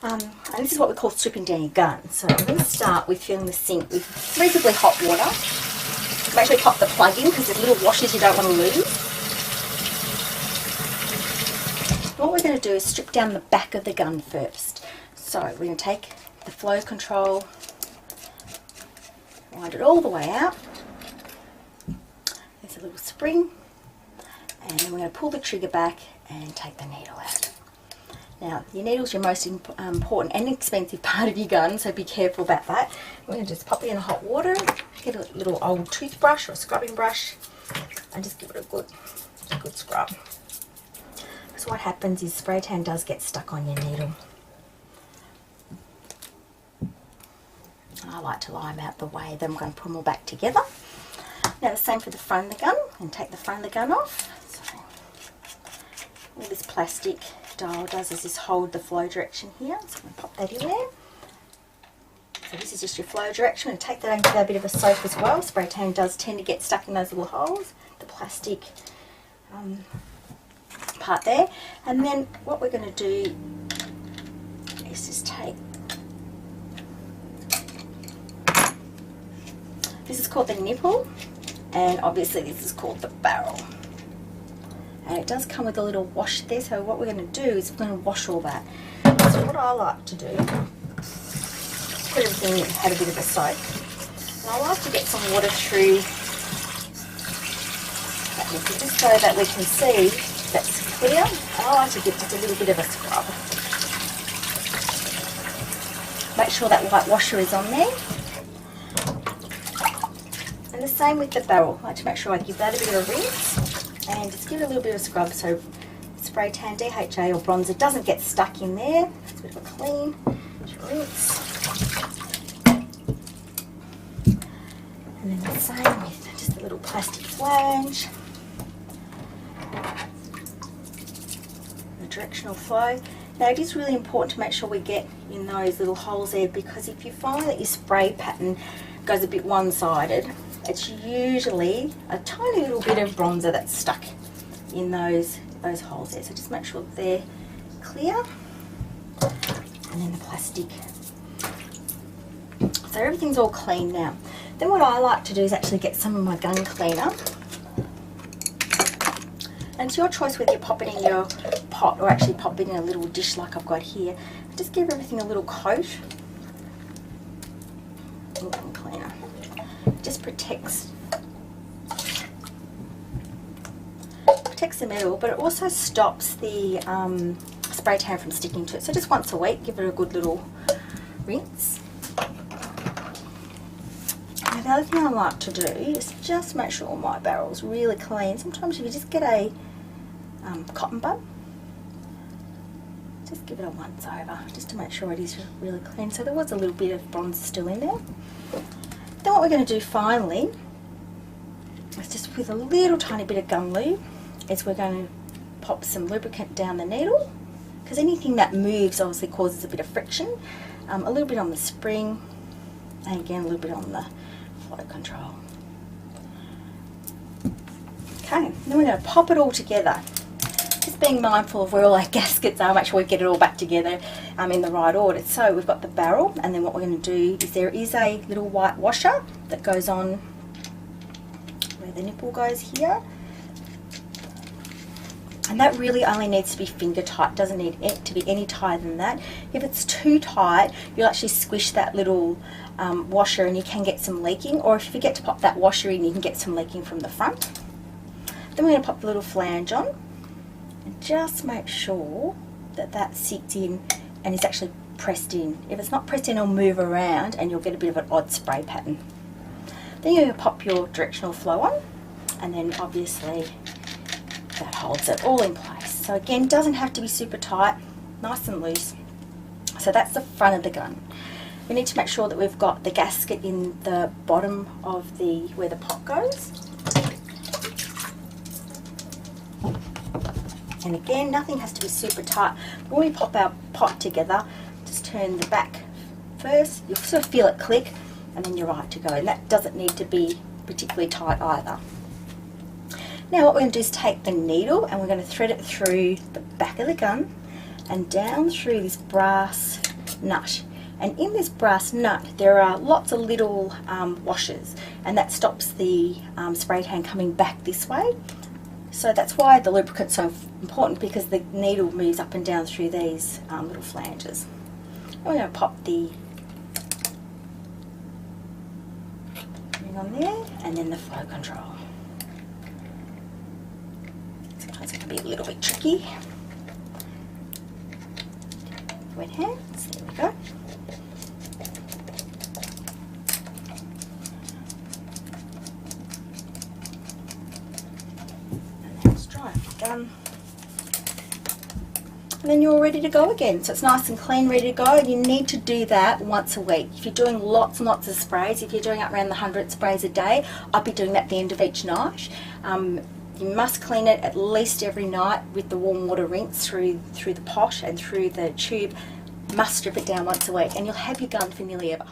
And this is what we call stripping down your gun. So I'm going to start with filling the sink with reasonably hot water. Make sure you pop the plug in because there's little washers you don't want to lose. What we're going to do is strip down the back of the gun first. So we're going to take the flow control, wind it all the way out. There's a little spring, and then we're going to pull the trigger back and take the needle out. Now, your needle's your most important and expensive part of your gun, so be careful about that. We're going to just pop it in hot water, get a little old toothbrush or a scrubbing brush, and just give it a good scrub. Because what happens is spray tan does get stuck on your needle. I like to lie them out the way, then I'm going to put them all back together. Now the same for the front of the gun, and take the front of the gun off. So, all this plastic dial does is just hold the flow direction here, so I'm going to pop that in there. So this is just your flow direction, and take that and give that a bit of a soak as well. Spray tan does tend to get stuck in those little holes, the plastic part there. And then what we're going to do is just take, this is called the nipple, and obviously this is called the barrel. And it does come with a little wash there, so what we're going to do is we're going to wash all that. So what I like to do, put everything in, have a bit of a soak. And I like to get some water through that nipple, just so that we can see that's clear. And I like to give just a little bit of a scrub. Make sure that white washer is on there. And the same with the barrel. I like to make sure I give that a bit of a rinse. And just give it a little bit of scrub so spray tan, DHA or bronzer doesn't get stuck in there. It's a bit of a clean rinse. And then the same with just a little plastic flange. The directional flow. Now it is really important to make sure we get in those little holes there, because if you find that your spray pattern goes a bit one-sided, it's usually a tiny little bit of bronzer that's stuck in those holes there. So just make sure that they're clear. And then the plastic. So everything's all clean now. Then what I like to do is actually get some of my gun cleaner. And it's your choice whether you pop it in your pot or actually pop it in a little dish like I've got here. Just give everything a little coat. And gun cleaner. Just protects the metal, but it also stops the spray tan from sticking to it. So just once a week, give it a good little rinse. Now the other thing I like to do is just make sure my barrel's really clean. Sometimes if you just get a cotton bud, just give it a once over, just to make sure it is really clean. So there was a little bit of bronze still in there. Then what we're going to do finally is just with a little tiny bit of gun lube, is we're going to pop some lubricant down the needle, because anything that moves obviously causes a bit of friction. A little bit on the spring, and again a little bit on the flow control. Okay, then we're going to pop it all together. Just being mindful of where all our gaskets are, make sure we get it all back together in the right order. So we've got the barrel, and then what we're going to do is there is a little white washer that goes on where the nipple goes here. And that really only needs to be finger tight, doesn't need it to be any tighter than that. If it's too tight, you'll actually squish that little washer and you can get some leaking, or if you forget to pop that washer in, you can get some leaking from the front. Then we're going to pop the little flange on, and just make sure that that sits in and is actually pressed in. If it's not pressed in, it'll move around and you'll get a bit of an odd spray pattern. Then you're going to pop your directional flow on, and then obviously that holds it all in place. So again, doesn't have to be super tight, nice and loose. So that's the front of the gun. We need to make sure that we've got the gasket in the bottom of the where the pot goes. And again, nothing has to be super tight. When we pop our pot together, just turn the back first. You'll sort of feel it click, and then you're right to go. And that doesn't need to be particularly tight either. Now what we're going to do is take the needle and we're going to thread it through the back of the gun and down through this brass brass nut. And in this brass nut there are lots of little washers, and that stops the spray tan coming back this way. So that's why the lubricant's so important, because the needle moves up and down through these little flanges. I'm going to pop the ring on there, and then the flow control. Sometimes it can be a little bit tricky. Wet hands, there we go. And now it's dry, done. And then you're all ready to go again. So it's nice and clean, ready to go, and you need to do that once a week. If you're doing lots and lots of sprays, if you're doing up around the 100 sprays a day, I'd be doing that at the end of each night. You must clean it at least every night with the warm water rinse through the pot and through the tube. Must strip it down once a week, and you'll have your gun for nearly ever.